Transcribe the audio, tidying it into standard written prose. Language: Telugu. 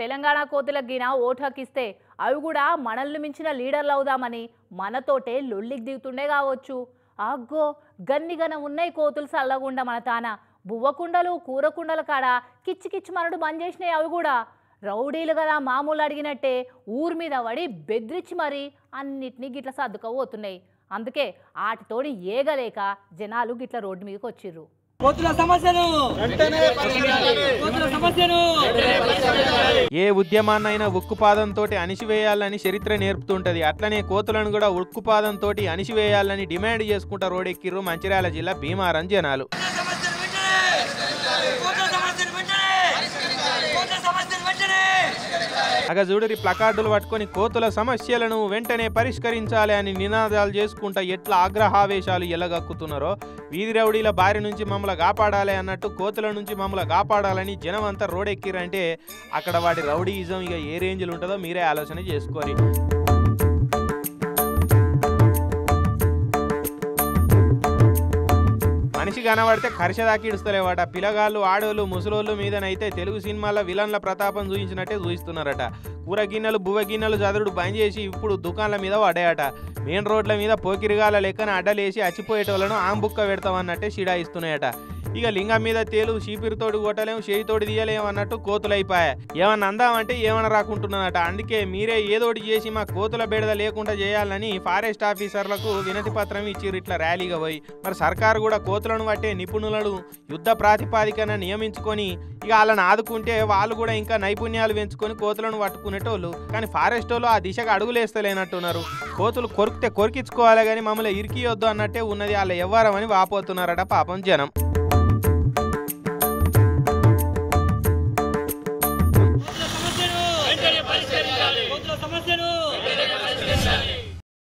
తెలంగాణ కోతులకు గిన ఓటు హక్కిస్తే అవి కూడా మనల్ని మించిన లీడర్లు అవుదామని మనతోటే లొల్లికి దిగుతుండే కావచ్చు. అగ్గో గన్నిగన ఉన్నాయి కోతులు చల్లగుండా మన తాన బువ్వకుండలు కూరకుండల కాడ కిచ్చి కిచ్చి మనడు బంద్ చేసినాయి. అవి కూడా రౌడీలు కదా మామూలు అడిగినట్టే ఊరి మీద పడి బెదిరించి మరి అన్నిటినీ గిట్ల సర్దుకపోతున్నాయి. అందుకే ఆటితోడి ఏగలేక జనాలు గిట్ల రోడ్డు మీదకి వచ్చిర్రు. ఏ ఉద్యమాన్నైనా ఉక్కుపాదంతో అణిచివేయాలని చరిత్ర నేర్పుతుంటది. అట్లనే కోతులను కూడా ఉక్కుపాదంతో అణిచివేయాలని డిమాండ్ చేసుకుంటా రోడ్డెక్కిర్రు మంచిర్యాల జిల్లా భీమారం జనాలు. అగ చూడరి ప్లకార్డులు పట్టుకొని కోతుల సమస్యలను వెంటనే పరిష్కరించాలి అని నినాదాలు చేసుకుంటా ఎట్లా ఆగ్రహావేశాలు ఎల్లగక్కుతున్నారో. వీధి రౌడీల బారి నుంచి మమ్మల్ని కాపాడాలి అన్నట్టు కోతుల నుంచి మమ్మల్ని కాపాడాలని జనం అంతా రోడెక్కిరంటే అక్కడ వాటి రౌడీయిజం ఇక ఏ రేంజ్లు ఉంటుందో మీరే ఆలోచన చేసుకోరి. మనిషి కనబడితే కరిషదాకి ఇడుస్తలేవాట. పిల్లగాళ్ళు ఆడోళ్ళు ముసలోళ్ళు మీదనైతే తెలుగు సినిమాల విలన్ల ప్రతాపం చూపించినట్టే చూపిస్తున్నారట. కూర గిన్నెలు బువ్వ గిన్నెలు చదువుడు బంద్ చేసి ఇప్పుడు దుకాణాల మీద పడ్డాయట. మెయిన్ రోడ్ల మీద పోకిరిగాల లెక్కన అడ్డలేసి అచ్చిపోయేటోళ్లను ఆంబుక్క పెడతామన్నట్టే షిడాయిస్తున్నాయట. ఇక లింగం మీద తేలు చీపిరితోటి కొట్టలేము చేయితోటి తీయలేము అన్నట్టు కోతులైపోయా. ఏమన్నా అందామంటే ఏమన్నా రాకుంటున్నదట. అందుకే మీరే ఏదోటి చేసి మా కోతుల బెడద లేకుండా చేయాలని ఫారెస్ట్ ఆఫీసర్లకు వినతి పత్రం ఇచ్చిర్రు ఇట్లా ర్యాలీగా పోయి. మరి సర్కారు కూడా కోతులను పట్టే నిపుణులను యుద్ధ ప్రాతిపాదికన నియమించుకొని ఇక వాళ్ళని ఆదుకుంటే వాళ్ళు కూడా ఇంకా నైపుణ్యాలు పెంచుకొని కోతులను పట్టుకునేటోళ్ళు. కానీ ఫారెస్ట్ వాళ్ళు ఆ దిశగా అడుగులేస్తలేనట్టున్నారు. కోతులు కొరికితే కొరికించుకోవాలి కానీ మమ్మల్ని ఇరికియొద్దు అన్నట్టే ఉన్నది వాళ్ళ ఎవ్వరం అని వాపోతున్నారట పాపం జనం. సమస్యను